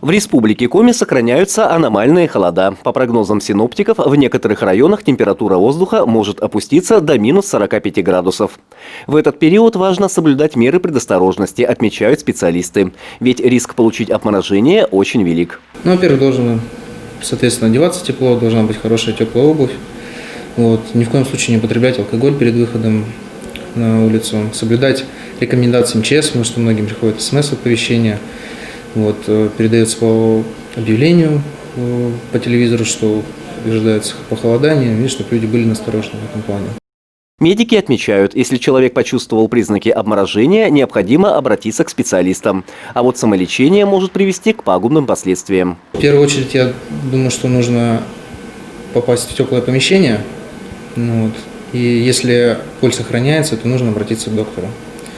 В республике Коми сохраняются аномальные холода. По прогнозам синоптиков, в некоторых районах температура воздуха может опуститься до минус 45 градусов. В этот период важно соблюдать меры предосторожности, отмечают специалисты. Ведь риск получить обморожение очень велик. Во-первых, должен, соответственно, одеваться тепло, должна быть хорошая теплая обувь. Ни в коем случае не употреблять алкоголь перед выходом на улицу. Соблюдать рекомендации МЧС, потому что многим приходит СМС-оповещение. Передается по объявлению по телевизору, что ожидается похолодание, и чтобы люди были насторожены в этом плане. Медики отмечают, если человек почувствовал признаки обморожения, необходимо обратиться к специалистам. А вот самолечение может привести к пагубным последствиям. В первую очередь, я думаю, что нужно попасть в теплое помещение. И если боль сохраняется, то нужно обратиться к доктору.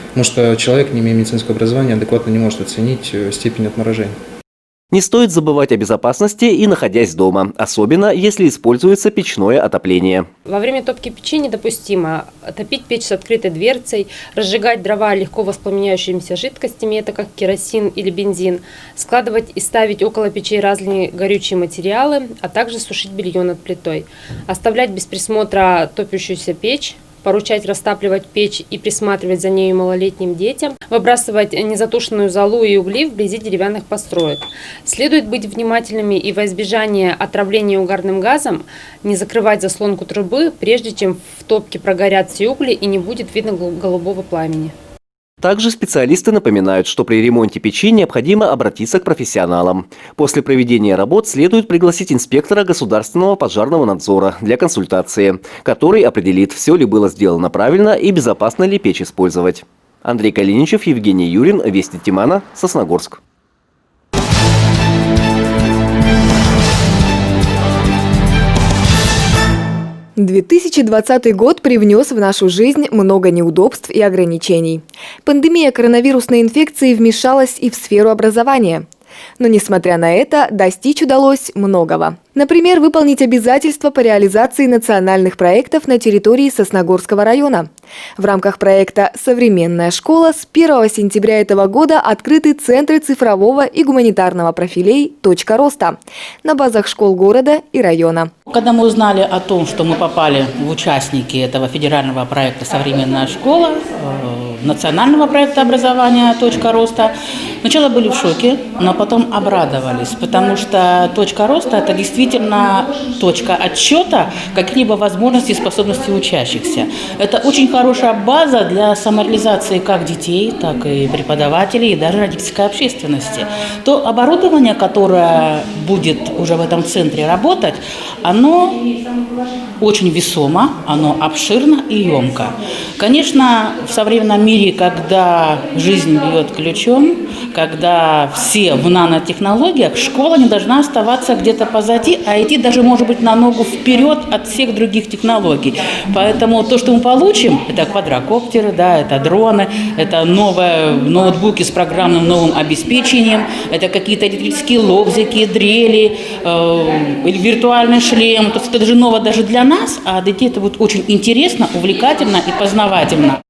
Потому что человек, не имея медицинского образования, адекватно не может оценить степень отморожения. Не стоит забывать о безопасности и находясь дома, особенно если используется печное отопление. Во время топки печи недопустимо топить печь с открытой дверцей, разжигать дрова легко воспламеняющимися жидкостями, это как керосин или бензин, складывать и ставить около печей разные горючие материалы, а также сушить белье над плитой, оставлять без присмотра топящуюся печь, поручать растапливать печь и присматривать за нею малолетним детям, выбрасывать незатушенную золу и угли вблизи деревянных построек. Следует быть внимательными и во избежание отравления угарным газом не закрывать заслонку трубы, прежде чем в топке прогорят все угли и не будет видно голубого пламени. Также специалисты напоминают, что при ремонте печи необходимо обратиться к профессионалам. После проведения работ следует пригласить инспектора государственного пожарного надзора для консультации, который определит, все ли было сделано правильно и безопасно ли печь использовать. Андрей Калиничев, Евгений Юрин, Вести Тимана, Сосногорск. 2020 год привнес в нашу жизнь много неудобств и ограничений. Пандемия коронавирусной инфекции вмешалась и в сферу образования. Но, несмотря на это, достичь удалось многого. Например, выполнить обязательства по реализации национальных проектов на территории Сосногорского района. В рамках проекта «Современная школа» с 1 сентября этого года открыты центры цифрового и гуманитарного профилей «Точка роста» на базах школ города и района. Когда мы узнали о том, что мы попали в участники этого федерального проекта «Современная школа», национального проекта образования «Точка роста», сначала были в шоке, но потом обрадовались, потому что «Точка роста» – это действительно точка отсчета каких-либо возможностей и способностей учащихся. Это очень хорошая база для самореализации как детей, так и преподавателей, и даже родительской общественности. То оборудование, которое будет уже в этом центре работать, оно очень весомо, оно обширно и емко. Конечно, в современном мире, когда жизнь бьет ключом, когда все в нанотехнологиях, школа не должна оставаться где-то позади, а идти даже, может быть, на ногу вперед от всех других технологий. Поэтому то, что мы получим, это квадрокоптеры, это дроны, это новые ноутбуки с программным новым обеспечением, это какие-то электрические лобзики, дрели, виртуальный шлем. То есть это даже новое даже для нас, а для детей это будет очень интересно, увлекательно и познавательно.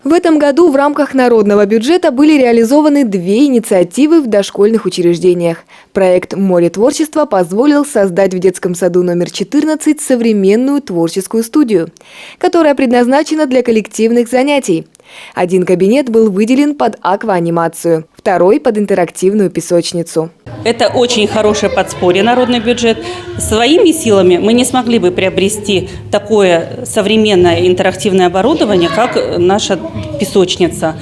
В этом году в рамках народного бюджета были реализованы 2 инициативы в дошкольных учреждениях. Проект «Море творчества» позволил создать в детском саду номер 14 современную творческую студию, которая предназначена для коллективных занятий. Один кабинет был выделен под акваанимацию, второй – под интерактивную песочницу. Это очень хорошее подспорье, народный бюджет. Своими силами мы не смогли бы приобрести такое современное интерактивное оборудование, как наша песочница.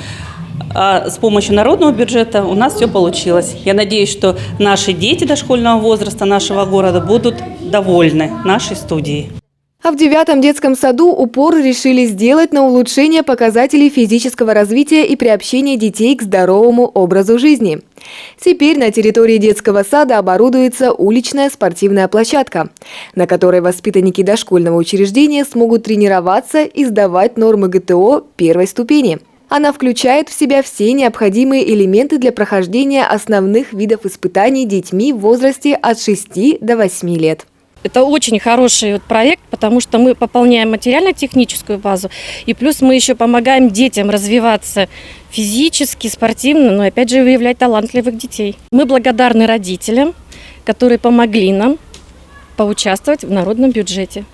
А с помощью народного бюджета у нас все получилось. Я надеюсь, что наши дети дошкольного возраста нашего города будут довольны нашей студией. А в 9-м детском саду упор решили сделать на улучшение показателей физического развития и приобщения детей к здоровому образу жизни. Теперь на территории детского сада оборудуется уличная спортивная площадка, на которой воспитанники дошкольного учреждения смогут тренироваться и сдавать нормы ГТО первой ступени. Она включает в себя все необходимые элементы для прохождения основных видов испытаний детьми в возрасте от 6 до 8 лет. Это очень хороший проект, потому что мы пополняем материально-техническую базу, и плюс мы еще помогаем детям развиваться физически, спортивно, но опять же выявлять талантливых детей. Мы благодарны родителям, которые помогли нам поучаствовать в народном бюджете.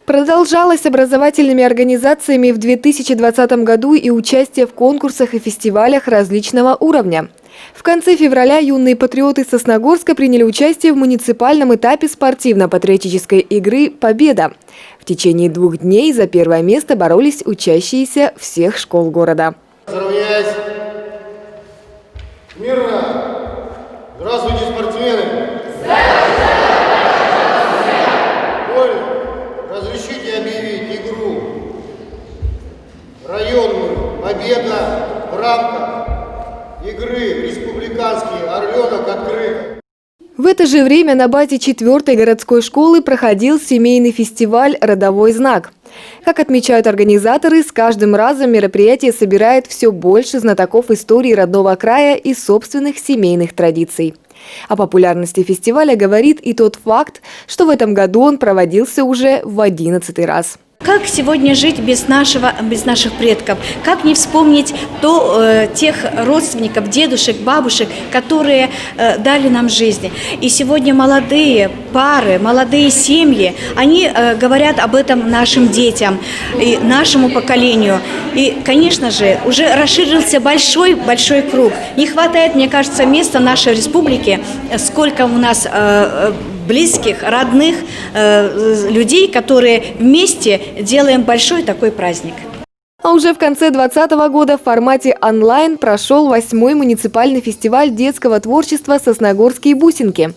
Продолжалось образовательными организациями в 2020 году и участие в конкурсах и фестивалях различного уровня. В конце февраля юные патриоты Сосногорска приняли участие в муниципальном этапе спортивно-патриотической игры «Победа». В течение 2 дней за первое место боролись учащиеся всех школ города. Сравняясь. Мирно. Здравствуйте, спортсмены. Оль, разрешите объявить игру районную «Победа» в рамках игры «Республиканский орленок» открыта. В это же время на базе 4-й городской школы проходил семейный фестиваль «Родовой знак». Как отмечают организаторы, с каждым разом мероприятие собирает все больше знатоков истории родного края и собственных семейных традиций. О популярности фестиваля говорит и тот факт, что в этом году он проводился уже в 11-й раз. Как сегодня жить без наших предков? Как не вспомнить тех родственников, дедушек, бабушек, которые дали нам жизнь? И сегодня молодые пары, молодые семьи, они говорят об этом нашим детям и нашему поколению. И, конечно же, уже расширился большой круг. Не хватает, мне кажется, места нашей республики, сколько у нас близких, родных людей, которые вместе делаем большой такой праздник. А уже в конце 2020 года в формате онлайн прошел 8-й муниципальный фестиваль детского творчества «Сосногорские бусинки»,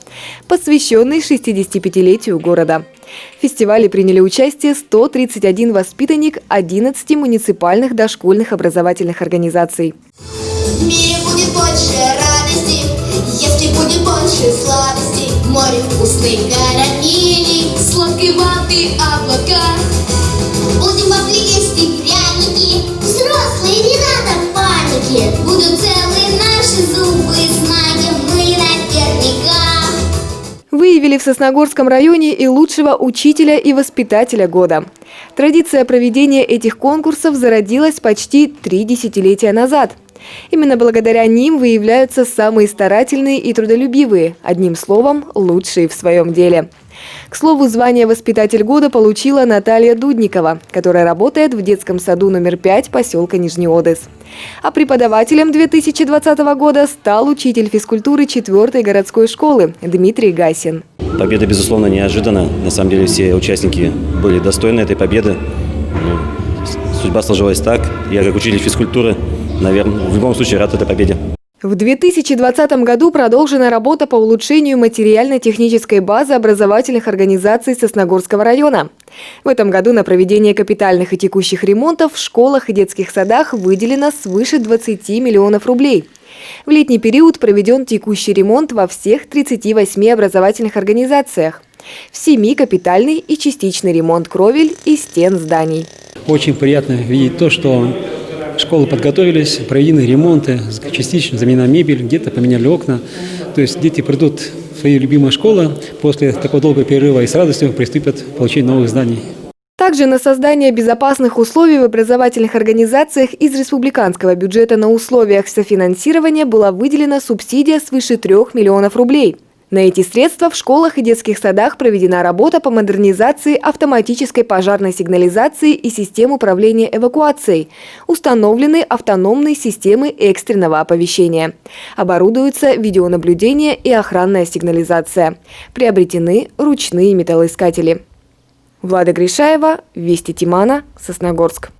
посвященный 65-летию города. В фестивале приняли участие 131 воспитанник 11 муниципальных дошкольных образовательных организаций. В мире будет больше радости, если будет больше сладостей. Море вкусной карамели, сладкой ваты облака. Будем вафли есть и пряники, взрослые не надо паники. Будут целые наши зубы, знаем мы наверняка. Выявили в Сосногорском районе и лучшего учителя и воспитателя года. Традиция проведения этих конкурсов зародилась почти 3 десятилетия назад. Именно благодаря ним выявляются самые старательные и трудолюбивые, одним словом, лучшие в своем деле. К слову, звание «Воспитатель года» получила Наталья Дудникова, которая работает в детском саду номер 5 поселка Нижний Одес. А преподавателем 2020 года стал учитель физкультуры 4-й городской школы Дмитрий Гасин. Победа, безусловно, неожиданна. На самом деле все участники были достойны этой победы. Судьба сложилась так. Я, как учитель физкультуры, наверное, в любом случае рад этой победе. В 2020 году продолжена работа по улучшению материально-технической базы образовательных организаций Сосногорского района. В этом году на проведение капитальных и текущих ремонтов в школах и детских садах выделено свыше 20 миллионов рублей. В летний период проведен текущий ремонт во всех 38 образовательных организациях. В 7 капитальный и частичный ремонт кровель и стен зданий. Очень приятно видеть то, что школы подготовились, проведены ремонты, частично заменена мебель, где-то поменяли окна. То есть дети придут в свои любимые школы после такого долгого перерыва и с радостью приступят к получению новых зданий. Также на создание безопасных условий в образовательных организациях из республиканского бюджета на условиях софинансирования была выделена субсидия свыше 3 миллионов рублей. На эти средства в школах и детских садах проведена работа по модернизации автоматической пожарной сигнализации и систем управления эвакуацией. Установлены автономные системы экстренного оповещения. Оборудуются видеонаблюдение и охранная сигнализация. Приобретены ручные металлоискатели. Влада Гришаева, Вести Тимана, Сосногорск.